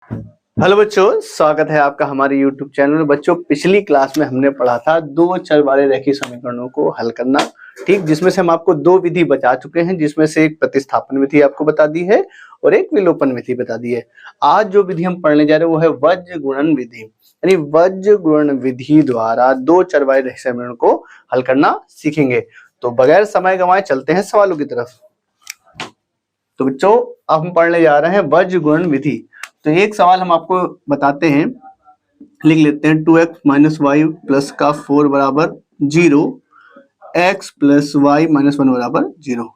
Hello बच्चों, स्वागत है आपका हमारे YouTube चैनल में। बच्चों, पिछली क्लास में हमने पढ़ा था दो चर वाले रैखिक समीकरणों को हल करना, ठीक, जिसमें से हम आपको दो विधि बता चुके हैं, जिसमें से एक प्रतिस्थापन विधि आपको बता दी है और एक विलोपन विधि बता दी है। आज जो विधि हम पढ़ने जा रहे हैं वो है वज्र गुणन विधि, यानी वज्र गुणन विधि द्वारा दो चर वाले रैखिक समीकरणों को हल करना सीखेंगे। तो बगैर समय गंवाए चलते हैं सवालों की तरफ। तो बच्चों, अब हम पढ़ने जा रहे हैं वज्र गुणन विधि। तो एक सवाल हम आपको बताते हैं, लिख लेते हैं 2x माइनस वाई प्लस का 4 बराबर 0, x प्लस वाई माइनस 1 बराबर 0।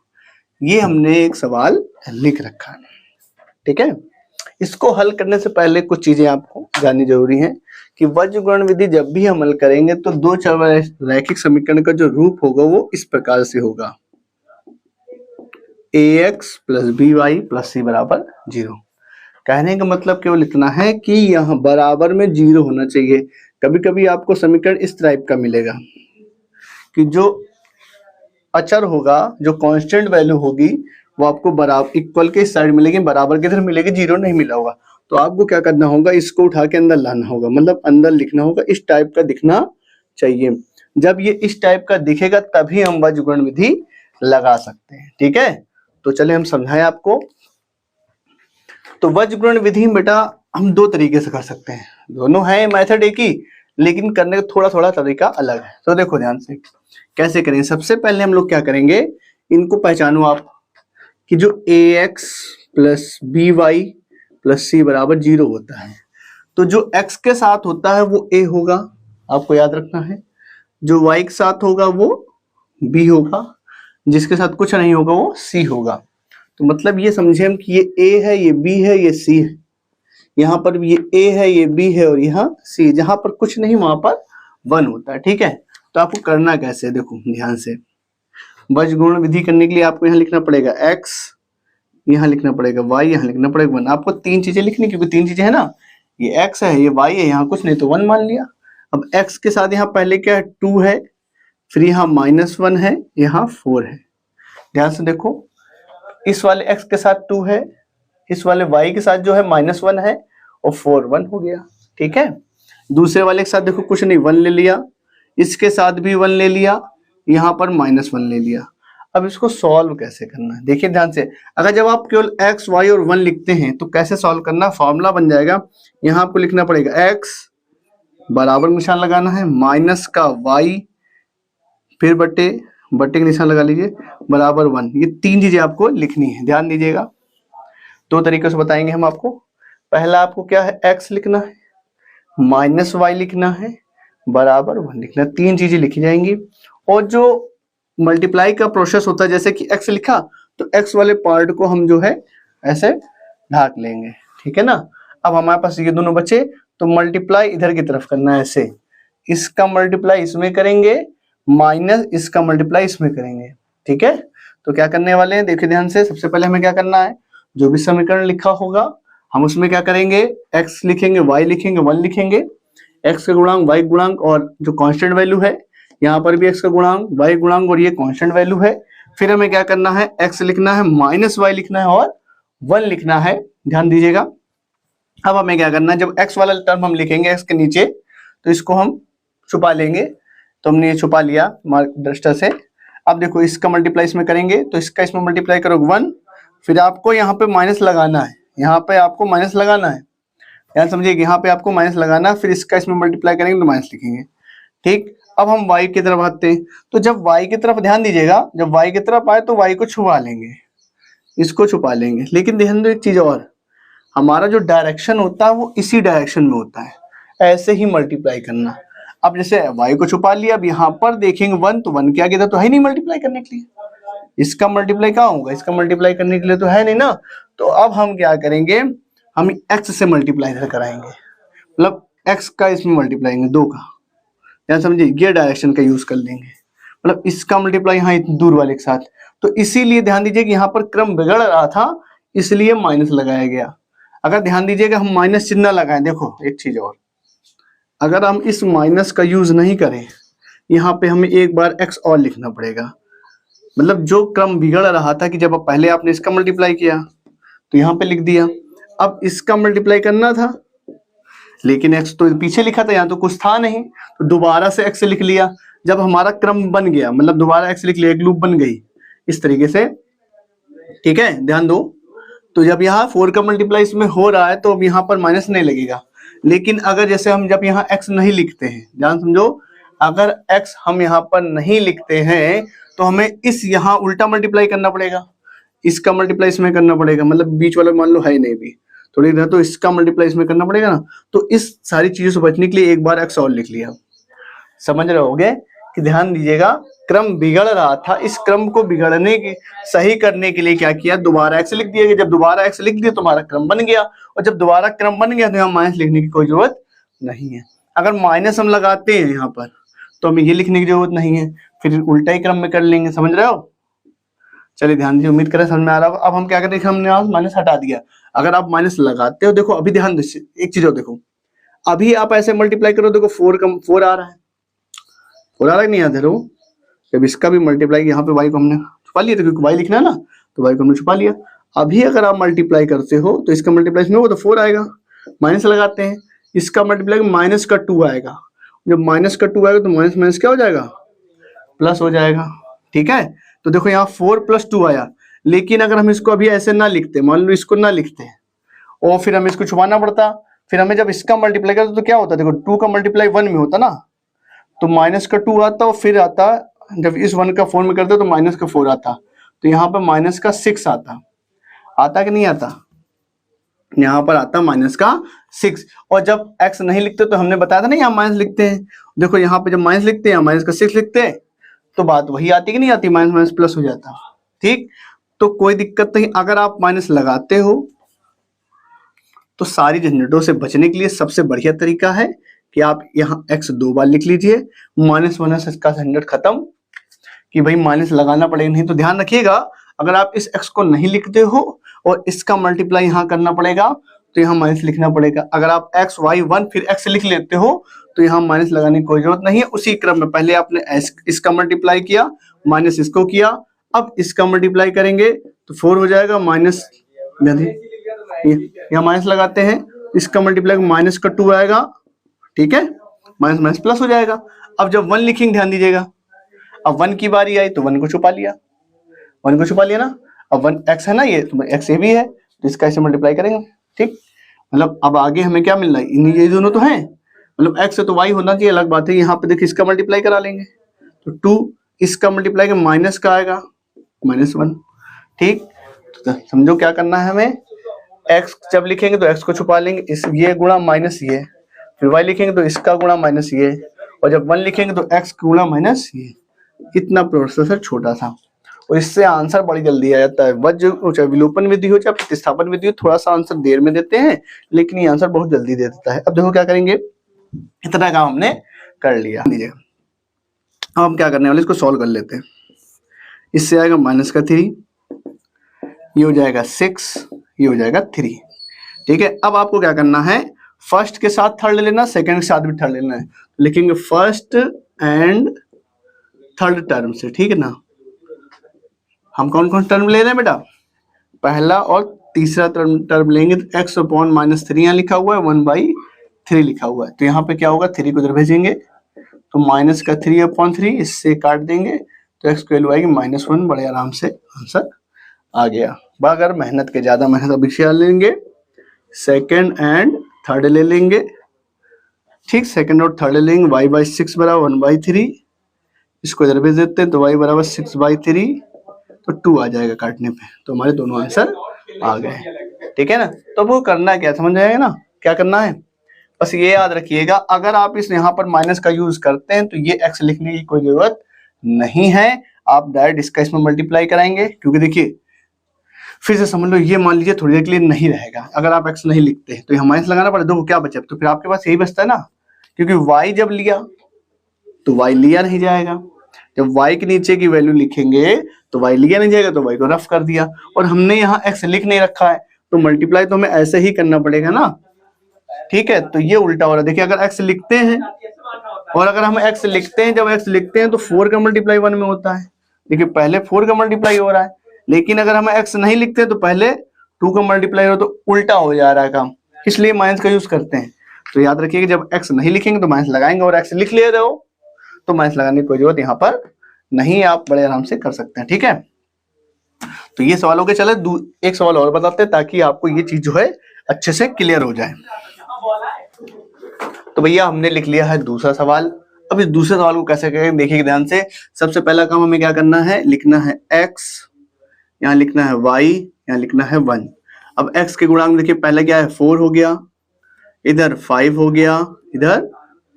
ये हमने एक सवाल लिख रखा है, ठीक है। इसको हल करने से पहले कुछ चीजें आपको जाननी जरूरी है कि वज्र गुणन विधि जब भी हम हल करेंगे तो दो चर वाले रैखिक समीकरण का जो रूप होगा वो इस प्रकार से होगा, ax plus by plus c बराबर 0। कहने का मतलब केवल इतना है कि यहाँ बराबर में 0 होना चाहिए। कभी कभी आपको समीकरण इस टाइप का मिलेगा कि जो अचर होगा, जो कांस्टेंट वैल्यू होगी, वो आपको बराबर इक्वल के इस साइड मिलेगी, बराबर की तरफ मिलेगी, 0 नहीं मिला होगा। तो आपको क्या करना होगा, इसको उठा के अंदर लाना होगा, मतलब अंदर लिखना होगा, इस टाइप का दिखना चाहिए। जब ये इस टाइप का दिखेगा तभी हम वज्र गुणन विधि लगा सकते हैं, ठीक है। तो चलिए हम समझाएं आपको। तो वज्र गुणन विधि बेटा हम दो तरीके से कर सकते हैं, दोनों है मेथड एक ही, लेकिन करने का थोड़ा थोड़ा तरीका अलग है। तो देखो ध्यान से कैसे करेंगे। सबसे पहले हम लोग क्या करेंगे, इनको पहचानो आप कि जो ax plus b y plus c बराबर 0 होता है, तो जो x के साथ होता है वो a होगा, आपको याद रखना है। जो y के साथ होगा वो b होगा, जिसके साथ कुछ नहीं होगा वो c होगा। तो मतलब ये समझे हम कि ये a है, ये b है, ये c है। यहाँ पर ये a है, ये b है और यहाँ c। जहां पर कुछ नहीं वहां पर 1 होता है, ठीक है। तो आपको करना कैसे, देखो ध्यान से। वज्र गुणन विधि करने के लिए आपको यहाँ लिखना पड़ेगा x, यहाँ लिखना पड़ेगा y, यहाँ लिखना पड़ेगा 1। आपको तीन चीजें लिखनी, क्योंकि तीन चीजें है ना, ये x है, ये y है, यहाँ कुछ नहीं तो 1 मान लिया। अब x के साथ यहाँ पहले क्या है, 2 है, फिर यहाँ -1 है, यहाँ 4 है। ध्यान से देखो, इस वाले x के साथ 2 है, इस वाले y के साथ जो है -1 है और 4 1 हो गया, ठीक है। दूसरे वाले के साथ देखो कुछ नहीं, 1 ले लिया, इसके साथ भी 1 ले लिया, यहाँ पर -1 ले लिया। अब इसको सॉल्व कैसे करना है, देखिए ध्यान से। अगर जब आप केवल x y और 1 लिखते हैं तो कैसे सॉल्व करना, फॉर्मूला बन जाएगा। यहाँ आपको लिखना पड़ेगा x बराबर निशान लगाना है, माइनस का y, फिर बटे का निशान लगा लीजिए, बराबर 1। ये तीन चीजें आपको लिखनी है, ध्यान दीजिएगा। दो तरीके से बताएंगे हम आपको। पहला आपको क्या है, x लिखना है, माइनस y लिखना है, बराबर 1 लिखना है। तीन चीजें लिखी जाएंगी। और जो मल्टीप्लाई का प्रोसेस होता है, जैसे कि x लिखा तो x वाले पार्ट को हम जो है ऐसे ढाक लेंगे, ठीक है ना। अब हमारे पास ये दोनों बचे, तो मल्टीप्लाई इधर की तरफ करना है ऐसे, इसका मल्टीप्लाई इसमें करेंगे, माइनस इसका मल्टीप्लाई इसमें करेंगे, ठीक है। तो क्या करने वाले हैं, देखिए ध्यान से। सबसे पहले हमें क्या करना है, जो भी समीकरण लिखा होगा हम उसमें क्या करेंगे, x लिखेंगे, y लिखेंगे, 1 लिखेंगे, x का गुणांक y गुणांक, और जो कांस्टेंट वैल्यू है यहाँ पर भी x का गुणांक y गुणांक, और ये कांस्टेंट वैल्यू है। फिर हमें क्या करना है, x लिखना है, माइनस y लिखना है और 1 लिखना है, ध्यान दीजिएगा। अब हमें क्या करना है, जब x वाला टर्म हम लिखेंगे x के नीचे, तो इसको हम छुपा लेंगे। तो हमने ये छुपा लिया मार्क डस्टर से। अब देखो, इसका मल्टीप्लाई इसमें करेंगे तो इसका इसमें मल्टीप्लाई करोगे 1, फिर आपको यहाँ पे माइनस लगाना है, यहाँ पे आपको माइनस लगाना है, यानी समझिए यहाँ पे आपको माइनस लगाना है, फिर इसका इसमें मल्टीप्लाई करेंगे तो माइनस लिखेंगे, ठीक। अब हम y की तरफ आते हैं, तो जब y की तरफ ध्यान दीजिएगा, जब y की तरफ आए तो y को छुपा लेंगे, इसको छुपा लेंगे। लेकिन ध्यान दो एक चीज और, हमारा जो डायरेक्शन होता है वो इसी डायरेक्शन में होता है, ऐसे ही मल्टीप्लाई करना। अब जैसे y को छुपा लिया, अब यहाँ पर देखेंगे 1, तो 1 क्या किया तो है नहीं मल्टीप्लाई करने के लिए, इसका मल्टीप्लाई कहाँ होगा, इसका मल्टीप्लाई करने के लिए तो है नहीं ना। तो अब हम क्या करेंगे, हम x से मल्टीप्लाई इधर कराएंगे, मतलब x का इसमें मल्टीप्लाई करेंगे 2 का, ध्यान समझिए, ये डायरेक्शन का यूज कर लेंगे, मतलब इसका मल्टीप्लाई यहाँ दूर वाले के साथ। तो इसीलिए ध्यान दीजिए कि यहाँ पर क्रम बिगड़ रहा था, इसलिए माइनस लगाया गया। अगर ध्यान दीजिएगा हम माइनस चिन्ह लगाएं, देखो एक चीज और, अगर हम इस माइनस का यूज नहीं करें, यहाँ पे हमें एक बार x और लिखना पड़ेगा। मतलब जो क्रम बिगड़ रहा था कि जब पहले आपने इसका मल्टीप्लाई किया तो यहाँ पे लिख दिया, अब इसका मल्टीप्लाई करना था, लेकिन x तो पीछे लिखा था, यहाँ तो कुछ था नहीं, तो दोबारा से x लिख लिया। जब हमारा क्रम बन गया, मतलब दोबारा x लिख लिया, एक लूप बन गई इस तरीके से, ठीक है, ध्यान दो। तो जब यहाँ 4 का मल्टीप्लाई इसमें हो रहा है तो अब यहाँ पर माइनस नहीं लगेगा। लेकिन अगर जैसे हम जब यहाँ x नहीं लिखते हैं, ध्यान समझो, अगर x हम यहाँ पर नहीं लिखते हैं तो हमें इस यहाँ उल्टा मल्टीप्लाई करना पड़ेगा, इसका मल्टीप्लाई इसमें करना पड़ेगा, मतलब बीच वाला मान लो है नहीं भी, थोड़ी देर तो इसका मल्टीप्लाई इसमें करना पड़ेगा ना। तो इस सारी चीजों से बचने के लिए एक बार x और लिख लिया। समझ रहे होगे कि ध्यान दीजिएगा, क्रम बिगड़ रहा था, इस क्रम को बिगड़ने की सही करने के लिए क्या किया, दोबारा x लिख दिया। जब दोबारा x लिख दिया तो हमारा क्रम बन गया, और जब दोबारा क्रम बन गया तो यहाँ माइनस लिखने की कोई जरूरत नहीं है। अगर माइनस हम लगाते हैं यहाँ पर तो हमें ये लिखने की जरूरत नहीं है, फिर उल्टा ही क्रम में कर लेंगे। समझ रहे हो? चलिए ध्यान दीजिए, उम्मीद करें समझ में आ रहा होगा। अब हम क्या करें, हमने माइनस हटा दिया। अगर आप माइनस लगाते हो, देखो अभी ध्यान दीजिए एक चीज हो, देखो अभी आप ऐसे मल्टीप्लाई करो, देखो 4 आ रहा है, 4 आ रहा है नहीं आता। देखो जब इसका भी मल्टीप्लाई, यहाँ पे y को हमने छुपा लिया था क्योंकि y लिखना है ना, तो y को हमने छुपा लिया। अभी अगर आप मल्टीप्लाई करते हो तो इसका मल्टीप्लाई इसमें होगा तो 4 आएगा, माइनस लगाते हैं, इसका मल्टीप्लाई माइनस का 2 आएगा। जब माइनस का 2 आएगा तो माइनस माइनस क्या हो जाएगा, प्लस हो जाएगा। ठीक है, तो देखो यहाँ 4 + 2 आया। लेकिन अगर हम इसको अभी ऐसे ना लिखते, मान लो इसको ना लिखते और फिर हमें इसको छुपाना पड़ता, फिर हमें जब इसका मल्टीप्लाई करते तो क्या होता, देखो 2 का मल्टीप्लाई 1 में होता ना, तो माइनस का 2 आता और फिर आता, जब इस 1 का 4 में करते तो माइनस का 4 आता, तो यहाँ पर माइनस का 6 आता कि नहीं आता, यहाँ पर आता माइनस का 6। और जब x नहीं लिखते तो हमने बताया था ना, यहाँ माइनस लिखते हैं। देखो यहाँ पे जब माइनस लिखते हैं, माइनस का 6 लिखते हैं, तो बात वही आती कि नहीं आती, माइनस माइनस प्लस हो जाता। ठीक, तो कोई दिक्कत नहीं। अगर आप माइनस लगाते हो तो सारी झंझटों से बचने के लिए सबसे बढ़िया तरीका है कि आप यहाँ x 2 बार लिख लीजिए, माइनस माइनस का झंझट खत्म, कि भाई माइनस लगाना पड़ेगा नहीं। तो ध्यान रखिएगा, अगर आप इस x को नहीं लिखते हो और इसका मल्टीप्लाई यहाँ करना पड़ेगा तो यहाँ माइनस लिखना पड़ेगा। अगर आप x y 1 फिर x लिख लेते हो तो यहाँ माइनस लगाने की कोई जरूरत नहीं है। उसी क्रम में पहले आपने इसका मल्टीप्लाई किया, माइनस इसको किया, अब इसका मल्टीप्लाई करेंगे तो 4 हो जाएगा, माइनस यहाँ माइनस लगाते हैं, इसका मल्टीप्लाई माइनस का 2 आएगा। ठीक है, माइनस माइनस प्लस हो जाएगा। अब जब 1 लिखेंगे, ध्यान दीजिएगा, अब 1 की बारी आई तो 1 को छुपा लिया, 1 को छुपा लिया ना। अब 1 x है ना, ये तो x ये भी है, तो इसका ऐसे मल्टीप्लाई करेंगे। ठीक, मतलब अब आगे हमें क्या मिल रहा है, ये दोनों तो हैं, मतलब x है तो y होना चाहिए, अलग बात है। यहाँ पे देखिए इसका मल्टीप्लाई करा लेंगे तो 2, इसका मल्टीप्लाई के माइनस का आएगा -1। ठीक, तो समझो क्या करना है हमें, x जब लिखेंगे तो x को छुपा लेंगे, इस ये गुणा माइनस ये, फिर y लिखेंगे तो इसका गुणा माइनस ये, और जब 1 लिखेंगे तो x गुणा माइनस ये। इतना प्रोसेस है छोटा सा, और इससे आंसर बड़ी जल्दी आ जाता है। वज्र चाहे विलोपन विधि हो चाहे प्रतिस्थापन विधि हो, थोड़ा सा आंसर देर में देते हैं लेकिन ये आंसर बहुत जल्दी दे देता है। अब देखो क्या करेंगे, इतना काम हमने कर लिया। अब हम क्या करने वाले, इसको सॉल्व कर लेते हैं। इससे आएगा -3, ये हो जाएगा 6, ये हो जाएगा 3। ठीक है, अब आपको क्या करना है, फर्स्ट के साथ थर्ड ले लेना, सेकंड के साथ भी थर्ड लेना है। लिखेंगे फर्स्ट एंड थर्ड टर्म से। ठीक है ना, हम कौन कौन टर्म ले रहे हैं बेटा, पहला और तीसरा टर्म लेंगे। तो x/-3 यहाँ लिखा हुआ है, 1/3 लिखा हुआ है, तो यहाँ पे क्या होगा, 3 को इधर भेजेंगे तो -3/3, इससे काट देंगे तो x की वैल्यू आएगी -1। बड़े आराम से आंसर आ गया। अगर मेहनत के ज्यादा मेहनत अभी से लेंगे, सेकेंड एंड थर्ड ले लेंगे। ठीक, सेकेंड और थर्ड लेंगे, y/6 बराबर 1/3, इसको इधर भेज देते हैं तो y बराबर 6/3, तो 2 आ जाएगा काटने पे, तो हमारे दोनों आंसर आ गए। ठीक है ना, तो वो करना क्या, समझ आएगा ना क्या करना है। बस ये याद रखिएगा, अगर आप इस यहाँ पर माइनस का यूज करते हैं तो ये x लिखने की कोई जरूरत नहीं है, आप डायरेक्ट इसका इसमें मल्टीप्लाई कराएंगे। क्योंकि देखिए फिर से समझ लो, ये मान लीजिए थोड़ी देर के लिए नहीं रहेगा, अगर आप x नहीं लिखते तो यहाँ माइनस लगाना पड़े, देखो क्या बचे, तो फिर आपके पास यही बचता है ना, क्योंकि y जब लिया तो y लिया नहीं जाएगा, जब y के नीचे की वैल्यू लिखेंगे तो y लिया नहीं जाएगा, तो y को रफ कर दिया। और हमने यहाँ x लिख नहीं रखा है तो मल्टीप्लाई तो हमें ऐसे ही करना पड़ेगा ना। ठीक है, तो ये उल्टा हो रहा है। देखिए अगर x लिखते हैं और अगर हम x लिखते हैं, जब x लिखते हैं तो 4 का मल्टीप्लाई 1 में होता है। देखिए पहले 4 का मल्टीप्लाई हो रहा है, लेकिन अगर हम x नहीं लिखते तो पहले 2 का मल्टीप्लाई हो तो उल्टा हो जा रहा है काम, इसलिए माइनस का यूज करते हैं। तो याद रखिए कि जब x नहीं लिखेंगे तो माइनस लगाएंगे, और x लिख ले रहे हो तो माइनस लगाने की कोई जरूरत यहाँ पर नहीं, आप बड़े आराम से कर सकते हैं। ठीक है, तो ये सवाल हो गए। चले एक सवाल और बताते हैं ताकि आपको ये चीज जो है अच्छे से क्लियर हो जाए। तो भैया हमने लिख लिया है दूसरा सवाल। अब इस दूसरे सवाल को कैसे करेंगे देखिए ध्यान से। सबसे पहला काम हमें क्या करना है, लिखना है x, यहाँ लिखना है y, यहाँ लिखना है 1। अब x के गुणांक देखिए, पहला क्या है 4 हो गया, इधर 5 हो गया, इधर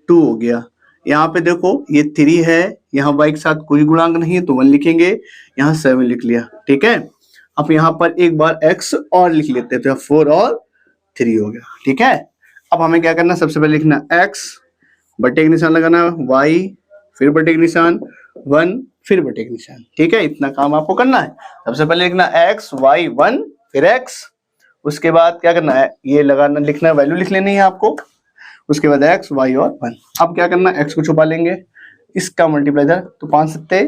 2 हो गया। यहाँ पे देखो ये 3 है, यहाँ y के साथ कोई गुणांक नहीं है तो 1 लिखेंगे, यहाँ 7 लिख लिया। ठीक है, अब यहाँ पर एक बार x और लिख लेते हैं तो 4 और 3 हो गया। ठीक है, अब हमें क्या करना है, सबसे पहले लिखना x, बटे का निशान लगाना, y, फिर बटे का निशान, 1, फिर बटे का निशान। ठीक है, इतना काम आपको करना है। सबसे पहले लिखना x, y, 1, फिर x, उसके बाद क्या करना है, ये लगाना, लिखना, वैल्यू लिख लेनी है आपको, उसके बाद x, y और 1। अब क्या करना है, x को छुपा लेंगे, इसका मल्टीप्लाई इधर, तो 5 सत्ते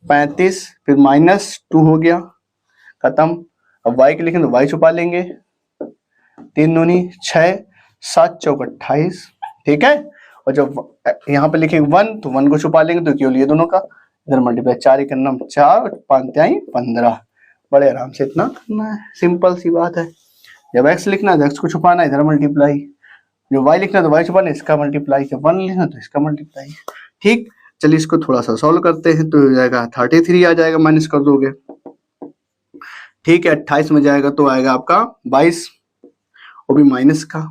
35, फिर -2 हो गया, खत्म। अब y के लिखें तो y छुपा लेंगे, 3 दूनी 6, 7 चौक 28। ठीक है, और जब यहाँ पे लिखेंगे 1 तो 1 को छुपा लेंगे, तो केवल ये दोनों का, इधर मल्टीप्लाई 4 करना 4, 5 15। बड़े आराम से इतना करना है, सिंपल सी बात है। जब x लिखना है तो x को छुपाना, इधर मल्टीप्लाई, जो y लिखना है तो y छुपाना, इसका मल्टीप्लाई, जब 1 लिखना तो इसका मल्टीप्लाई। ठीक, चलिए इसको थोड़ा सा सॉल्व करते हैं, तो हो जाएगा 33 आ जाएगा, माइनस कर दोगे। ठीक है, 28 में जाएगा तो आएगा आपका 22, वो भी माइनस का।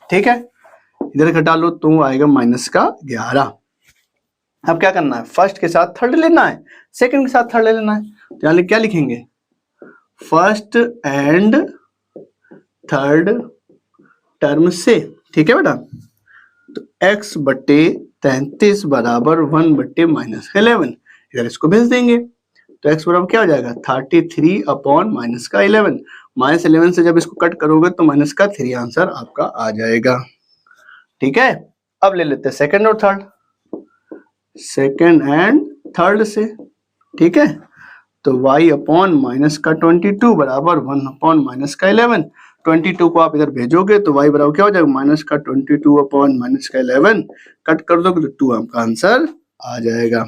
ठीक है, इधर घटा लो तो आएगा माइनस का 11। अब क्या करना है, फर्स्ट के साथ थर्ड लेना है, सेकंड के साथ थर्ड ले लेना है। तो यहाँ क्या लिखेंगे, फर्स्ट एंड थर्ड टर्म से। ठीक है बेटा, तो x बटे 33 बराबर 1 बटे -11, इधर इसको भेज देंगे तो x बराबर क्या हो जाएगा, 33 अपॉन माइनस का 11। -11 से जब इसको कट करोगे तो माइनस का 3 आंसर आपका आ जाएगा। ठीक है, अब ले लेते हैं सेकंड और थर्ड, सेकंड एंड थर्ड से। ठीक है, तो y अपॉन माइनस का 22 बराबर 1 अपॉन माइनस का 11। 22 को आप इधर भेजोगे तो y बराबर क्या हो जाएगा, माइनस का 22 अपॉन माइनस का 11, कट कर दोगे तो 2 आपका आंसर आ जाएगा।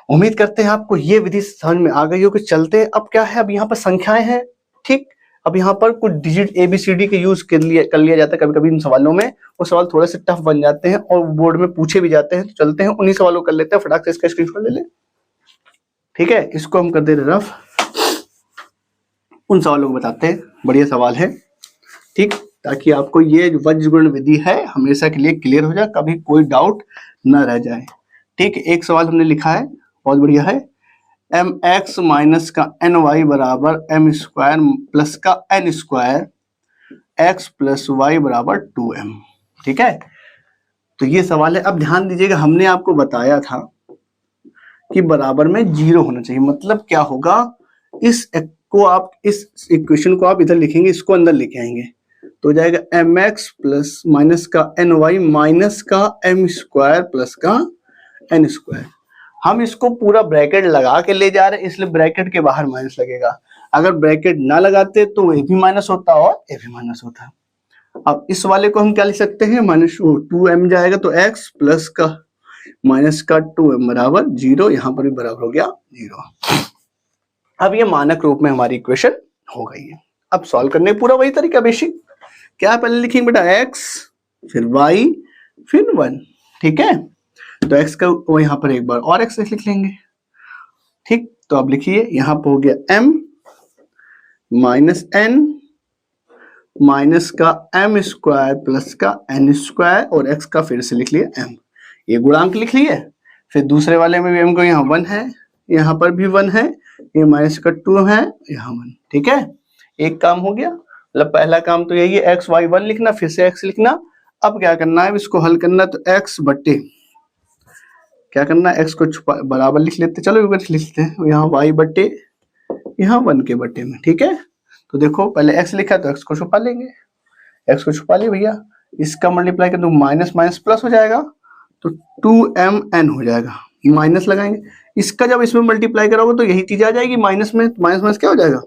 उम्मीद करते हैं आपको ये विधि समझ में आ गई हो कि चलते हैं। अब क्या है, अब यहाँ पर संख्याएं हैं। ठीक, अब यहाँ पर कुछ डिजिट ABCD के यूज कर लिया जाता है कभी कभी इन सवालों में, वो सवाल थोड़े से टफ बन जाते हैं और बोर्ड में पूछे भी जाते हैं। तो चलते हैं उन्हीं सवालों कर लेते हैं, फटाक से इसका स्क्रीनशॉट ले ले। ठीक है, इसको हम कर दे रहे रफ, उन सवालों को बताते हैं, बढ़िया सवाल है। ठीक, ताकि आपको ये जो वज्रगुण विधि है हमेशा के लिए क्लियर हो जाए, कभी कोई डाउट न रह जाए। ठीक, एक सवाल हमने लिखा है, बहुत बढ़िया है, mx माइनस का ny बराबर m स्क्वायर प्लस का n square x plus y बराबर 2m। ठीक है, तो ये सवाल है। अब ध्यान दीजिएगा, हमने आपको बताया था कि बराबर में 0 होना चाहिए। मतलब क्या होगा, इस इक्वेशन को आप इधर लिखेंगे, इसको अंदर लेके आएंगे तो हो जाएगा mx प्लस माइनस का ny माइनस का m स्क्वायर प्लस का n स्क्वायर। हम इसको पूरा ब्रैकेट लगा के ले जा रहे हैं, इसलिए ब्रैकेट के बाहर माइनस लगेगा। अगर ब्रैकेट ना लगाते तो ये भी माइनस होता और ये भी माइनस होता। अब इस वाले को हम क्या लिख सकते हैं, -2m जाएगा तो x प्लस का माइनस का 2m बराबर 0, यहाँ पर भी बराबर हो गया 0। अब ये मानक रूप में हमारी इक्वेशन हो गई है। अब सॉल्व करने पूरा वही तरीका बेसिक, क्या पहले लिखेंगे बेटा x, फिर y, फिर 1। ठीक है, तो x का वो यहाँ पर एक बार और x लिख लेंगे। ठीक, तो अब लिखिए, यहाँ पर हो गया m माइनस n माइनस का m स्क्वायर प्लस का n स्क्वायर, और x का फिर से लिख लिया m, ये गुणांक लिख लिए। फिर दूसरे वाले में भी m को यहाँ 1 है, यहाँ पर भी 1 है, ये माइनस का 2 है, यहाँ 1। ठीक है, एक काम हो गया। मतलब पहला काम तो यही है, x y 1 लिखना, फिर से x लिखना। अब क्या करना है, इसको हल करना, तो x बटे क्या करना है, x को बराबर लिख लेते, चलो लिख लेते हैं, यहाँ y बटे यहाँ 1 के बटे में। ठीक है, तो देखो पहले x लिखा तो x को छुपा लेंगे, x को छुपा लिया भैया, इसका मल्टीप्लाई कर दो, माइनस माइनस प्लस हो जाएगा तो 2mn हो जाएगा, माइनस लगाएंगे, इसका जब इसमें मल्टीप्लाई करोगे तो यही चीज आ जाएगी माइनस में, माइनस माइनस क्या हो जाएगा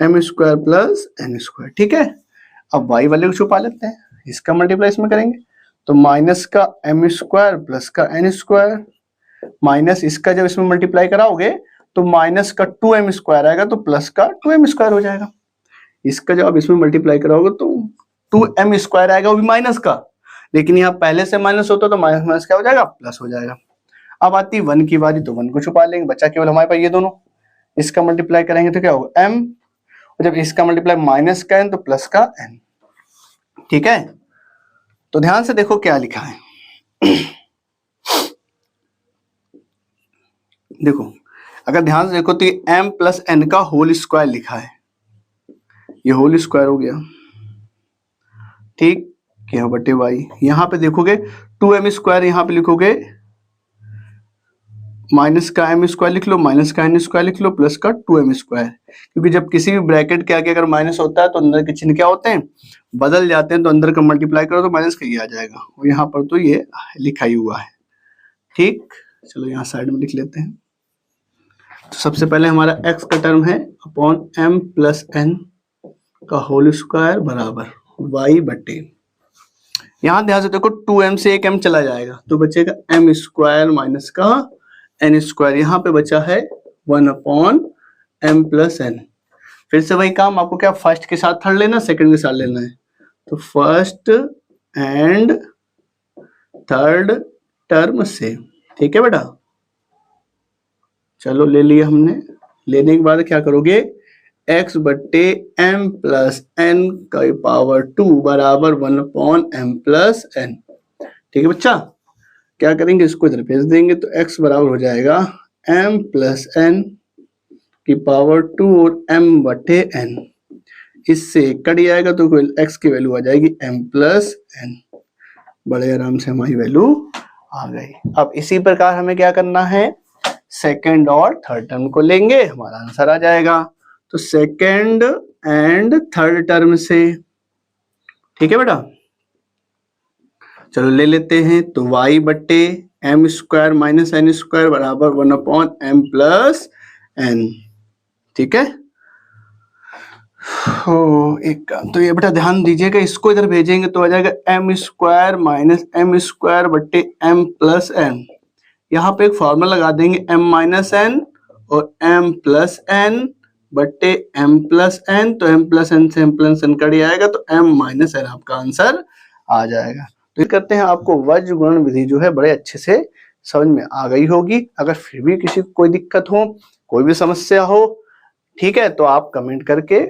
m square plus n square, ठीक है। अब वाई वाले को छुपा लेते हैं, इसका मल्टीप्लाई इसमें करेंगे तो माइनस का एम स्क्वायर प्लस का एन स्क्वायर, माइनस इसका जब इसमें मल्टीप्लाई कराओगे तो माइनस का 2m स्क्वायर आएगा तो प्लस का 2m स्क्वायर हो जाएगा। इसका जब आप इसमें मल्टीप्लाई कराओगे तो 2m स्क्वायर आएगा, वो भी माइनस का, लेकिन यहाँ पहले से माइनस होता तो माइनस माइनस क्या हो जाएगा, प्लस हो जाएगा। अब आती 1 की बारी तो 1 को छुपा लेंगे, बचा केवल हमारे पास ये दोनों, इसका मल्टीप्लाई करेंगे तो क्या होगा m, और जब इसका मल्टीप्लाई माइनस का n तो प्लस का n, ठीक है। तो ध्यान से देखो क्या लिखा है देखो, अगर ध्यान से देखो तो ये m प्लस n का होल स्क्वायर लिखा है, ये होल स्क्वायर हो गया, ठीक, क्या बटे वाई। यहाँ पे देखोगे 2m स्क्वायर, यहाँ पे लिखोगे माइनस का m स्क्वायर लिख लो, माइनस का n स्क्वायर लिख लो, प्लस का 2m स्क्वायर, क्योंकि जब किसी भी ब्रैकेट के आगे अगर माइनस होता है तो अंदर के चिन्ह क्या होते हैं, बदल जाते हैं, तो अंदर का मल्टीप्लाई करो तो माइनस का ये आ जाएगा, और यहाँ पर तो ये लिखा ही हुआ है, ठीक। चलो यहाँ साइड में लिख लेते हैं। तो सबसे पहले हमारा x का टर्म है अपॉन m प्लस n का होल स्क्वायर बराबर y बटे, यहाँ ध्यान से देखो 2m से एक m चला जाएगा तो बचेगा m स्क्वायर माइनस का n स्क्वायर, यहाँ पे बचा है 1 अपॉन m प्लस n। फिर से वही काम, आपको क्या फर्स्ट के साथ थर्ड लेना, सेकंड के साथ लेना है, तो फर्स्ट एंड थर्ड टर्म से, ठीक है बेटा। चलो ले लिया हमने, लेने के बाद क्या करोगे, x बट्टे m प्लस n का पावर 2 बराबर 1 अपॉन m प्लस n, ठीक है बच्चा। क्या करेंगे, इसको इधर भेज देंगे तो x बराबर हो जाएगा m प्लस n की पावर 2 और m बटे n, इससे कट जाएगा तो x की वैल्यू आ जाएगी m प्लस n, बड़े आराम से हमारी वैल्यू आ गई। अब इसी प्रकार हमें क्या करना है, सेकेंड और थर्ड टर्म को लेंगे, हमारा आंसर आ जाएगा। तो सेकेंड एंड थर्ड टर्म से, ठीक है बेटा। चलो ले लेते हैं, तो y बट्टे m square minus n square बराबर 1 अपॉन एम प्लस एन, ठीक है। एक काम तो ये बेटा ध्यान दीजिएगा, इसको इधर भेजेंगे तो आ जाएगा m square minus m square बट्टे एम प्लस एन। यहाँ पे एक फॉर्मूला लगा देंगे m माइनस एन और m प्लस एन बट्टे m प्लस एन, तो m प्लस एन से m प्लस एन कट आएगा तो m माइनस एन आपका आंसर आ जाएगा। तो ये करते हैं, आपको वज्र गुणन विधि जो है बड़े अच्छे से समझ में आ गई होगी। अगर फिर भी किसी को कोई दिक्कत हो, कोई भी समस्या हो, ठीक है, तो आप कमेंट करके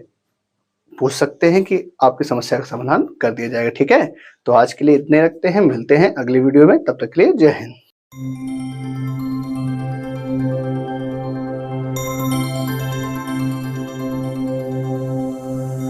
पूछ सकते हैं कि आपकी समस्या का समाधान कर दिया जाएगा, ठीक है। तो आज के लिए इतने रखते हैं, मिलते हैं अगली वीडियो में, तब तक के लिए जय हिंद।